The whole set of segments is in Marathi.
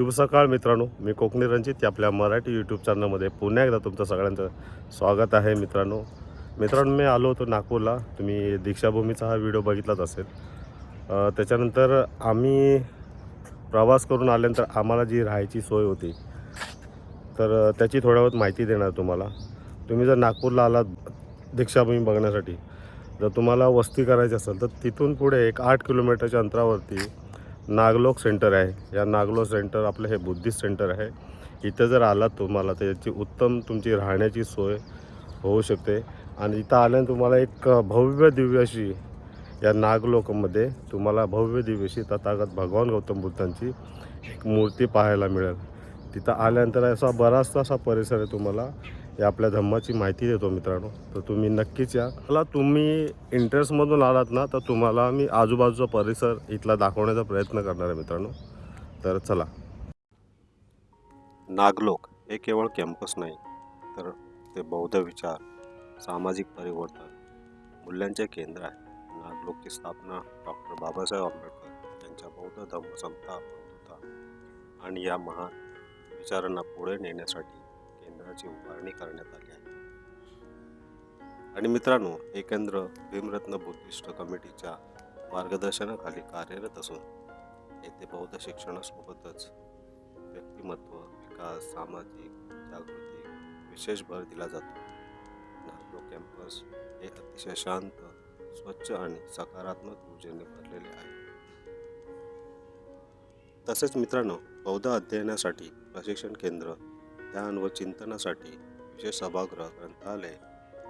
शुभ सकाळ मित्रांनो, मी कोकणी रणजित आपल्या मराठी यूट्यूब चॅनलमध्ये पुन्हा एकदा तुमचं सगळ्यांचं स्वागत आहे. मित्रांनो मी आलो होतो नागपूरला. तुम्ही दीक्षाभूमीचा हा व्हिडिओ बघितलाच असेल. त्याच्यानंतर आम्ही प्रवास करून आल्यानंतर आम्हाला जी राहायची सोय होती, तर त्याची थोड्या वेळात माहिती देणार तुम्हाला. तुम्ही जर नागपूरला आलात दीक्षाभूमी बघण्यासाठी, जर तुम्हाला वस्ती करायची असेल तर तिथून पुढे एक 8 किलोमीटरच्या अंतरावरती नागलोक सेंटर आहे. या नागलोक सेंटर आपलं हे बुद्धिस्ट सेंटर आहे. इथं जर आलात तुम्हाला तर याची उत्तम तुमची राहण्याची सोय होऊ शकते. आणि इथं आल्यानंतर तुम्हाला एक भव्य दिव्य अशी या नागलोकमध्ये तुम्हाला भव्य दिव्य अशी तथागत भगवान गौतम बुद्धांची एक मूर्ती पाहायला मिळेल. तिथं आल्यानंतर असा बराचसा असा परिसर आहे. तुम्हाला या आपल्या धम्माची माहिती देतो मित्रांनो, तर तुम्ही नक्कीच या. मला तुम्ही इंटरेस्टमधून आलात ना, तर तुम्हाला मी आजूबाजूचा परिसर इथला दाखवण्याचा प्रयत्न करणार आहे मित्रांनो. तर चला. नागलोक हे केवळ कॅम्पस नाही, तर ते बौद्ध विचार, सामाजिक परिवर्तन, मूल्यांचे केंद्र आहे. नागलोकची स्थापना डॉक्टर बाबासाहेब आंबेडकर यांच्या बौद्ध धम्म समता बंधुता आणि या महान विचारांना पुढे नेण्यासाठी केंद्राची उभारणी करण्यात आली आहे. आणि मित्रांनो, हे केंद्र भीमरत्न बुद्धिस्ट कमिटीच्या मार्गदर्शनाखाली कार्यरत असून येथे बौद्ध शिक्षणासोबतच व्यक्तिमत्व विकास, सामाजिक जागृती विशेष भर दिला जातो. नागलोक कॅम्पस हे अतिशय शांत, स्वच्छ आणि सकारात्मक ऊर्जेने भरलेले आहे. तसेच मित्रांनो, बौद्ध अध्ययनासाठी प्रशिक्षण केंद्र, ध्यान व चिंतनासाठी विशेष सभागृह, ग्रंथालय,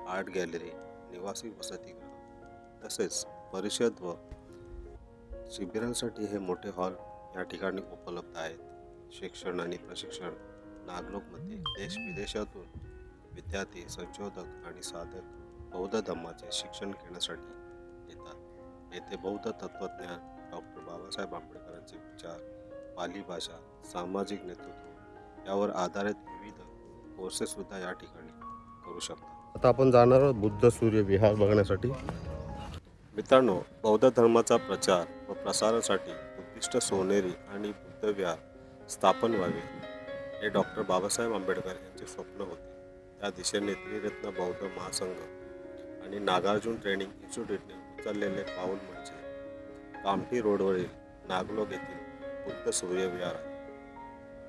आर्ट गॅलरी, निवासी वसतिगृह तसेच परिषद व शिबिरांसाठी हे मोठे हॉल या ठिकाणी उपलब्ध आहेत. शिक्षण आणि प्रशिक्षण नागलोकमध्ये देश विदेशातून विद्यार्थी, संशोधक आणि साधक बौद्ध धम्माचे शिक्षण घेण्यासाठी येतात. येथे बौद्ध तत्त्वज्ञान, डॉक्टर बाबासाहेब आंबेडकरांचे विचार, पाली भाषा, सामाजिक नेतृत्व यावर आधारित विविध कोर्सेस सुद्धा या ठिकाणी करू शकतात. आता आपण जाणार आहोत बुद्ध सूर्य विहार बघण्यासाठी. मित्रांनो, बौद्ध धर्माचा प्रचार व प्रसारासाठी बुद्धिस्ट सोनेरी आणि बुद्ध विहार स्थापन व्हावे हे डॉक्टर बाबासाहेब आंबेडकर यांचे स्वप्न होते. त्या दिशेने त्रिरत्न बौद्ध महासंघ आणि नागार्जुन ट्रेनिंग इन्स्टिट्यूटने उचललेले पाऊल म्हणजे कामठी रोडवरील नागलोक येथील बुद्ध सूर्य विहार आहे.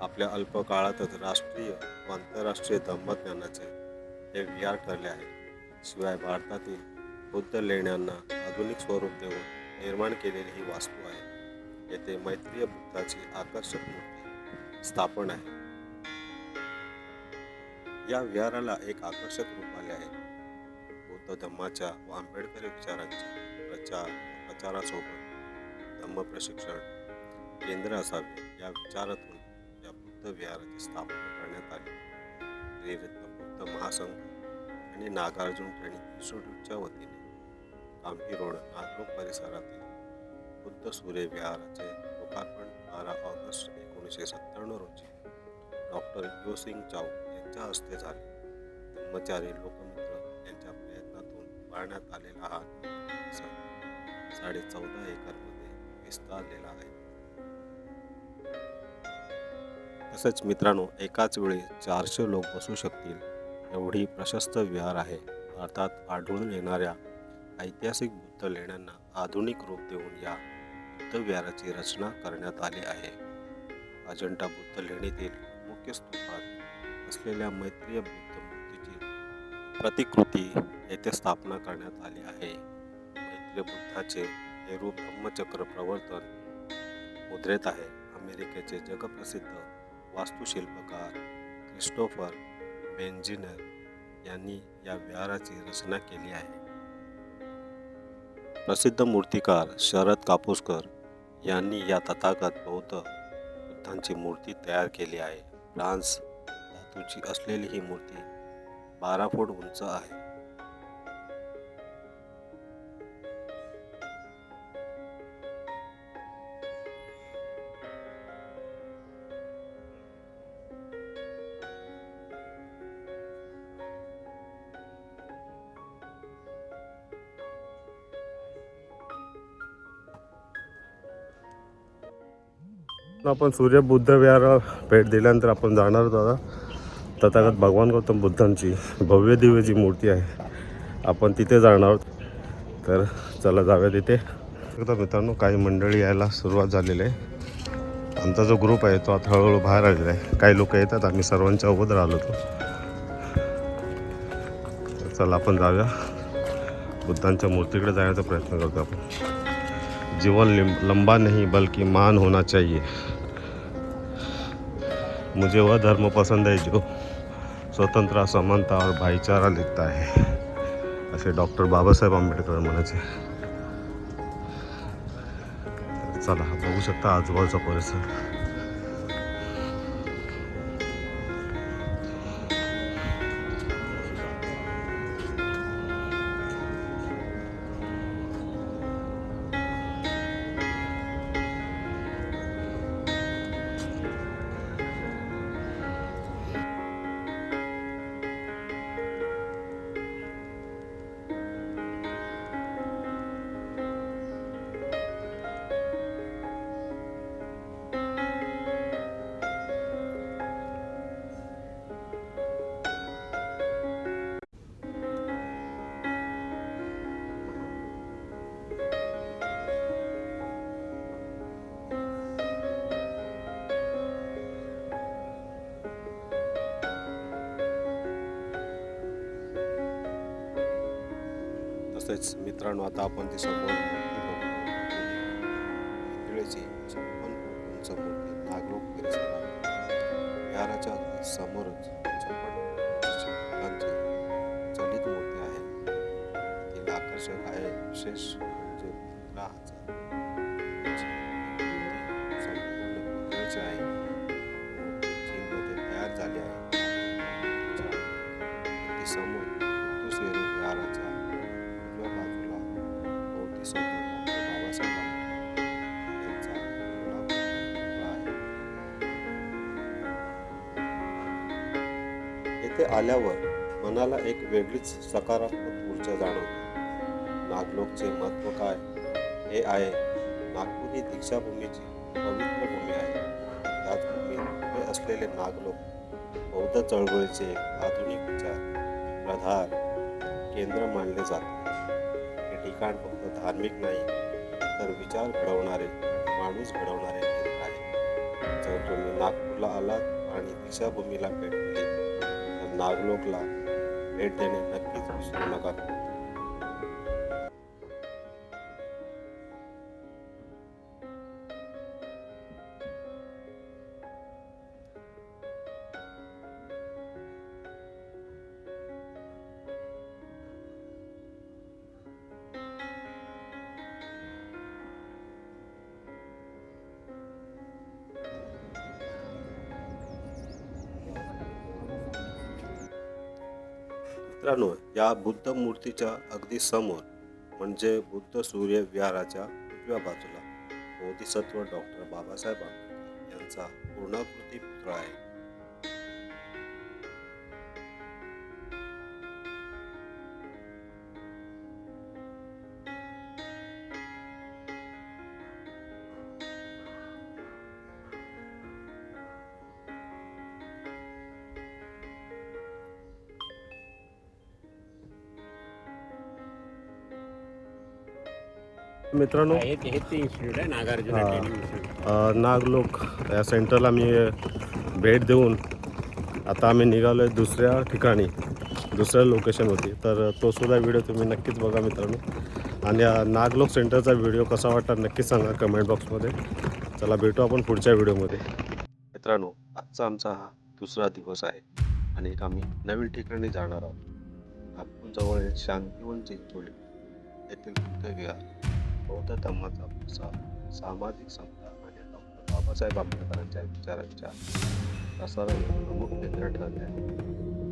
आपल्या अल्प काळातच राष्ट्रीय व आंतरराष्ट्रीय धम्मज्ञानाचे हे विहार ठरले आहे. शिवाय भारतातील बुद्ध लेण्यांना आधुनिक स्वरूप देऊन निर्माण केलेली ही वास्तू आहे. येथे मैत्रीय बुद्धाची आकर्षक मूर्ती स्थापन आहे. या विहाराला एक आकर्षक रूप आले आहे. बौद्ध धम्माच्या व आंबेडकरी विचारांच्या प्रचारासोबत धम्म प्रशिक्षण केंद्र असावे या विचारातून या बुद्ध विहाराची स्थापना करण्यात आली. त्रिरत्न बुद्ध महासंघ आणि नागार्जुन ट्रेनिंग इन्स्टिट्यूटच्या वतीने कामठी रोड नागलोक परिसरातील बुद्ध सूर्य विहाराचे लोकार्पण 12 ऑगस्ट 1997 रोजी डॉक्टर योसिंग चाऊ यांच्या हस्ते झाले. धम्मचारी लोकमित्र यांच्या प्रयत्नातून उभारण्यात आलेला हा परिसर 14.5 एकरमध्ये विस्तारलेला आहे. तसेच मित्रांनो, एकाच वेळी 400 लोक बसू शकतील एवढी प्रशस्त विहार आहे. भारतात आढळून येणाऱ्या ऐतिहासिक बुद्ध लेण्यांना आधुनिक रूप देऊन या बुद्ध विहाराची रचना करण्यात आली आहे. अजंठा बुद्ध लेणीतील मुख्य स्तूपात असलेल्या मैत्रीय बुद्ध मूर्तीची प्रतिकृती येथे स्थापना करण्यात आली आहे. मैत्रीय बुद्धाचे हे रूप धम्मचक्र प्रवर्तन मुद्रेत आहे. अमेरिकेचे जगप्रसिद्ध वास्तुशिल्पकार क्रिस्टोफर बेंजिनर यांनी या विहाराची रचना केली आहे. प्रसिद्ध मूर्तिकार शरद कापूसकर यांनी या तथागत बौद्ध बुद्धांची मूर्ती तयार केली आहे. ब्रांझ धातूची असलेली ही मूर्ती 12 फूट उंच आहे. आपण सूर्य बुद्ध विहाराला भेट दिल्यानंतर आपण जाणार आहोत आता तथागत भगवान गौतम बुद्धांची भव्य दिव्य जी मूर्ती आहे आपण तिथे जाणार आहोत. तर चला जाऊया तिथे. तर मित्रांनो काही मंडळी यायला सुरुवात झालेली आहे. आमचा जो ग्रुप आहे तो आता हळूहळू बाहेर आलेला आहे. काही लोक येतात, आम्ही सर्वांच्या अगोदर आलो होतो. चला आपण जाऊया बुद्धांच्या मूर्तीकडे जाण्याचा प्रयत्न करतो आपण. जीवन लंबा नहीं बल्कि मान होना चाहिए. मुझे वह धर्म पसंद है जो स्वतंत्र समानता और भाईचारा लिखता है, असे डॉक्टर बाबासाहेब आंबेडकर म्हणायचे. चला बघू शकता आजूबाजूचा परिसर. तसेच मित्रांनो आता आपण ती समोर पितळेची 56 फूट उंच मूर्ती नागलोक परिसरात विहाराच्या अगदी समोरच 56 फुटांची चलित मूर्ती आहे. तिला आकर्षक आहे विशेष म्हणजे 15,000 संपूर्ण पितळेची आहे. मूर्ती चीनमध्ये तयार झाली आहे. अगदी समोर मुत्तुश्री विहाराच्या उजव्या बाजूला भोवती डॉक्टर बाबासाहेब आंबेडकर यांचा पुतळा आहे. येथे आल्यावर मनाला एक वेगळीच सकारात्मक ऊर्जा जाणवते. नागलोकचे महत्त्व काय हे आहे. नागपूर ही दीक्षाभूमीची पवित्र भूमी आहे. याच भूमीत उभे असलेले नागलोक बौद्ध चळवळीचे आधुनिक विचार प्रधार केंद्र मानले जाते. हे ठिकाण फक्त धार्मिक नाही तर विचार घडवणारे आणि माणूस घडवणारे केंद्र आहे. जर तुम्ही नागपूरला आलात आणि दीक्षाभूमीला भेट दिली तर नागलोकला भेट देणे नक्कीच विसरू नका. मित्रांनो या बुद्ध मूर्तीच्या अगदी समोर म्हणजे बुद्ध सूर्य विहाराच्या उजव्या बाजूला बोधिसत्व डॉक्टर बाबासाहेब आंबेडकर यांचा पूर्णाकृती पुतळा आहे. मित्रांनो इन्स्टिट्यूट आहे नागार्जुना ट्रेनिंग इन्स्टिट्यूट. नागलोक या सेंटरला मी भेट देऊन आता आम्ही निघालो आहे दुसऱ्या ठिकाणी दुसऱ्या लोकेशनवरती. तर तो सुद्धा व्हिडिओ तुम्ही नक्कीच बघा मित्रांनो. आणि या नागलोक सेंटरचा व्हिडिओ कसा वाटला नक्कीच सांगा कमेंट बॉक्समध्ये. चला भेटू आपण पुढच्या व्हिडिओमध्ये. मित्रांनो आजचा आमचा हा दुसरा दिवस आहे आणि आम्ही नवीन ठिकाणी जाणार आहोत. नागपूरजवळ शांतिवन चिंचोली येथील बुद्ध विहार बौद्ध धर्माचा प्रसार, सामाजिक समता आणि डॉक्टर बाबासाहेब आंबेडकरांच्या विचारांच्या प्रसाराचे प्रमुख केंद्र ठरले आहे.